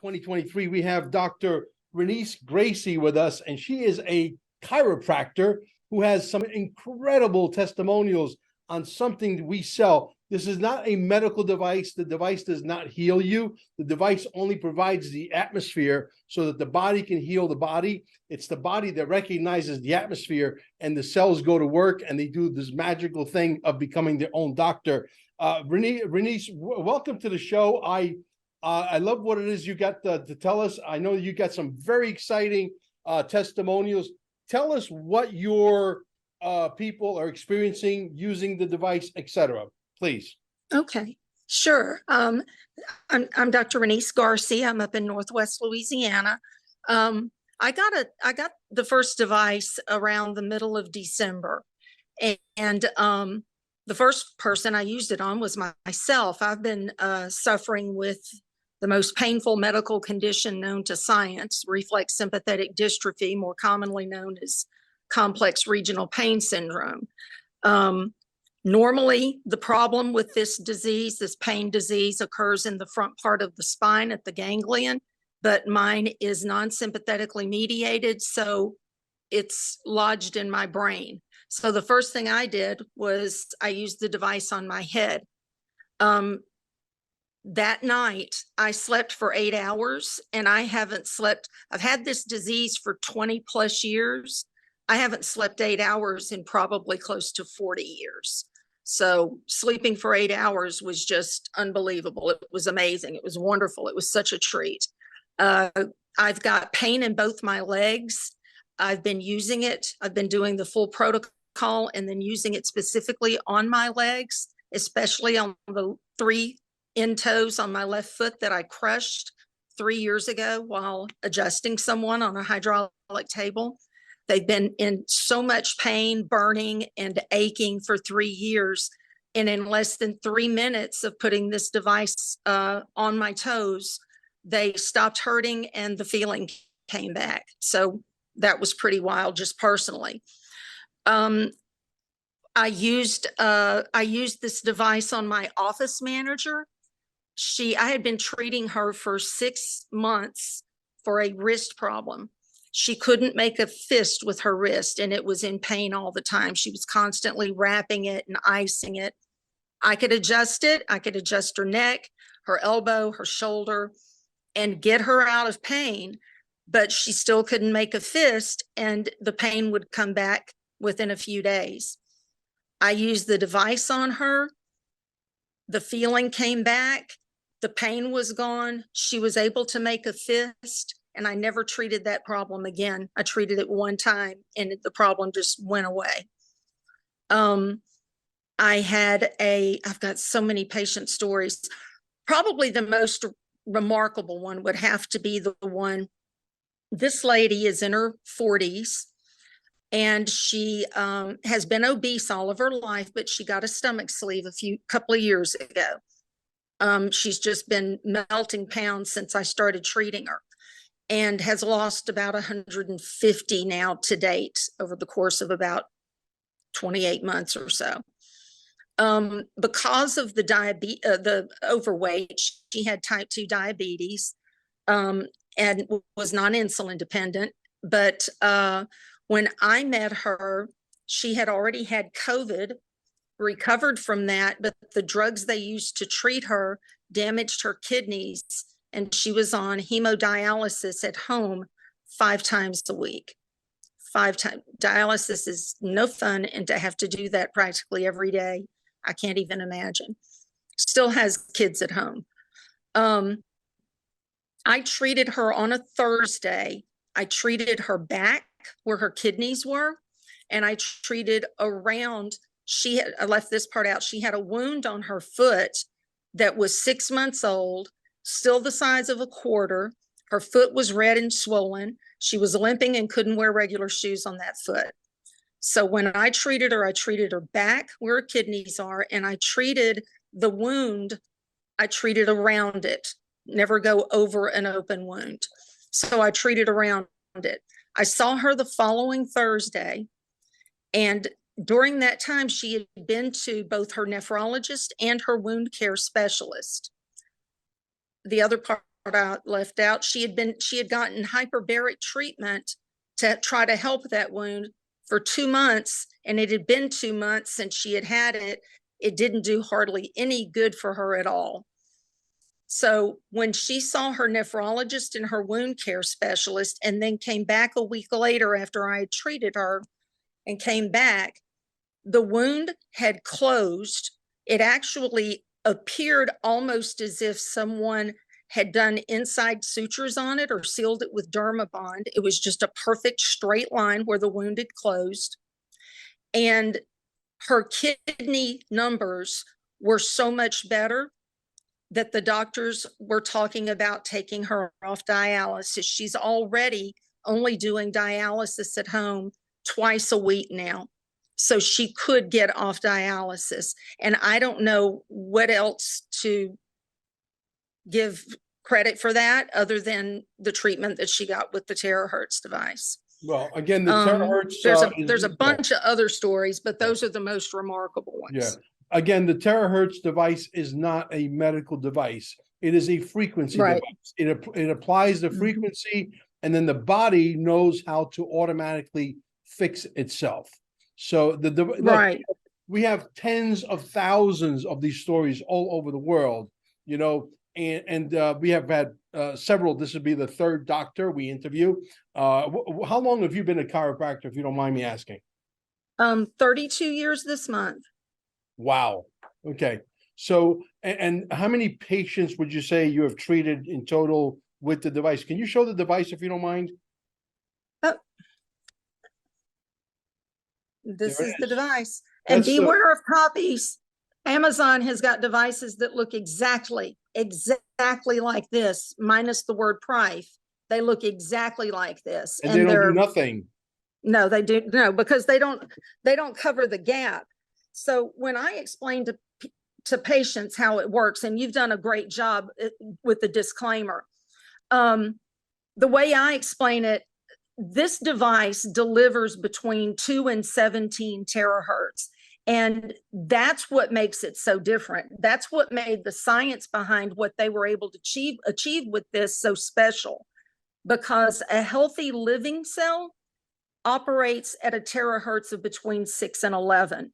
2023, we have Dr. Renice Gracie with us, and she is a chiropractor who has some incredible testimonials on something we sell. This is not a medical device. The device does not heal you. The device only provides the atmosphere so that the body can heal the body. It's the body that recognizes the atmosphere, and the cells go to work, and they do this magical thing of becoming their own doctor. Renice, welcome to the show. I love what it is you got to tell us. I know you got some very exciting testimonials. Tell us what your people are experiencing using the device, etc. Please. Okay, sure. I'm Dr. Renice Gracie. I'm up in Northwest Louisiana. I got the first device around the middle of December, and the first person I used it on was myself. I've been suffering with the most painful medical condition known to science, reflex sympathetic dystrophy, more commonly known as complex regional pain syndrome. Normally, the problem with this disease, this pain disease, occurs in the front part of the spine at the ganglion, but mine is non-sympathetically mediated, so it's lodged in my brain. So the first thing I did was I used the device on my head. That night, I slept for 8 hours, and I haven't slept. I've had this disease for 20 plus years. I haven't slept 8 hours in probably close to 40 years. So sleeping for 8 hours was just unbelievable. It was amazing. It was wonderful. It was such a treat. I've got pain in both my legs. I've been using it. I've been doing the full protocol and then using it specifically on my legs, especially on the 3 end toes on my left foot that I crushed 3 years ago while adjusting someone on a hydraulic table. They've been in so much pain, burning, and aching for 3 years. And in less than 3 minutes of putting this device on my toes, they stopped hurting and the feeling came back. So that was pretty wild, just personally. I used this device on my office manager. I had been treating her for 6 months for a wrist problem. She couldn't make a fist with her wrist, and it was in pain all the time. She was constantly wrapping it and icing it. I could adjust it. I could adjust her neck, her elbow, her shoulder, and get her out of pain, but she still couldn't make a fist, and the pain would come back within a few days. I used the device on her. The feeling came back. The pain was gone. She was able to make a fist, and I never treated that problem again. I treated it one time, and the problem just went away. I've got so many patient stories. Probably the most remarkable one would have to be the one. This lady is in her 40s, and she has been obese all of her life, but she got a stomach sleeve a couple of years ago. She's just been melting pounds since I started treating her, and has lost about 150 now to date over the course of about 28 months or so. Because of the overweight, she had type 2 diabetes and was non-insulin dependent. But when I met her, she had already had COVID, recovered from that, but the drugs they used to treat her damaged her kidneys, and she was on hemodialysis at home 5 times a week. 5 times. Dialysis is no fun, and to have to do that practically every day, I can't even imagine. Still has kids at home. I treated her on a Thursday. I treated her back where her kidneys were, and I treated around. I left this part out. She had a wound on her foot that was 6 months old, still the size of a quarter. Her foot was red and swollen. She was limping and couldn't wear regular shoes on that foot. So when I treated her back where her kidneys are, and I treated the wound, I treated around it, never go over an open wound. So I treated around it. I saw her the following Thursday, and during that time, she had been to both her nephrologist and her wound care specialist. The other part left out. She had gotten hyperbaric treatment to try to help that wound for 2 months, and it had been 2 months since she had had it. It didn't do hardly any good for her at all. So when she saw her nephrologist and her wound care specialist, and then came back a week later after I had treated her and came back, the wound had closed. It actually appeared almost as if someone had done inside sutures on it or sealed it with Dermabond. It was just a perfect straight line where the wound had closed. And her kidney numbers were so much better that the doctors were talking about taking her off dialysis. She's already only doing dialysis at home twice a week now. So she could get off dialysis. And I don't know what else to give credit for that other than the treatment that she got with the Terahertz device. Well, again, the Terahertz. There's a bunch of other stories, but those are the most remarkable ones. Yeah. Again, the Terahertz device is not a medical device. It is a frequency device. It applies the frequency, and then the body knows how to automatically fix itself. So look, we have tens of thousands of these stories all over the world, you know, and we have had several. This would be the third doctor we interview. How long have you been a chiropractor, if you don't mind me asking? 32 years this month. Wow. Okay. So, and how many patients would you say you have treated in total with the device? Can you show the device if you don't mind? This is the device. And beware of copies. Amazon has got devices that look exactly like this, minus the word price. They look exactly like this. And they don't do nothing. No, they do. No, because they don't cover the gap. So when I explain to patients how it works, and you've done a great job with the disclaimer, the way I explain it, this device delivers between 2 and 17 terahertz. And that's what makes it so different. That's what made the science behind what they were able to achieve with this so special, because a healthy living cell operates at a terahertz of between 6 and 11.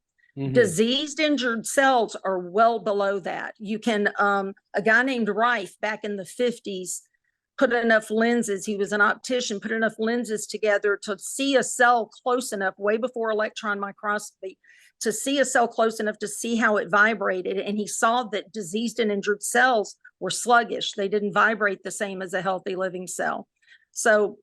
Diseased, injured cells are well below that. You can, a guy named Rife back in the 50s put enough lenses, he was an optician, put enough lenses together to see a cell close enough, way before electron microscopy, to see a cell close enough to see how it vibrated. And he saw that diseased and injured cells were sluggish. They didn't vibrate the same as a healthy living cell. So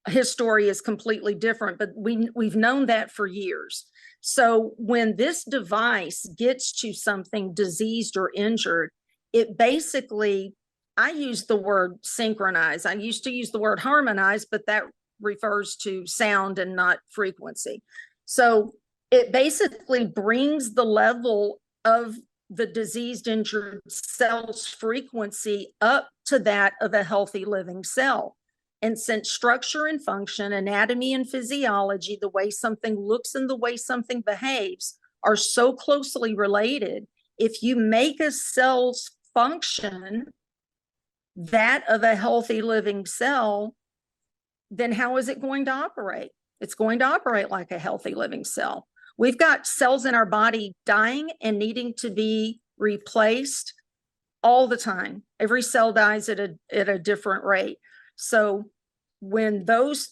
his story is completely different, but we've known that for years. So when this device gets to something diseased or injured, it basically, I use the word synchronize. I used to use the word harmonize, but that refers to sound and not frequency. So it basically brings the level of the diseased, injured cell's frequency up to that of a healthy living cell. And since structure and function, anatomy and physiology, the way something looks and the way something behaves are so closely related, if you make a cell's function that of a healthy living cell, then how is it going to operate? It's going to operate like a healthy living cell. We've got cells in our body dying and needing to be replaced all the time. Every cell dies at a different rate. So when those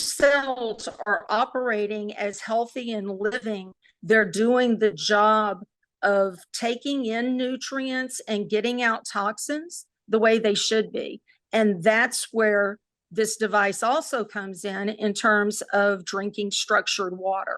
cells are operating as healthy and living, they're doing the job of taking in nutrients and getting out toxins the way they should be. And that's where this device also comes in terms of drinking structured water.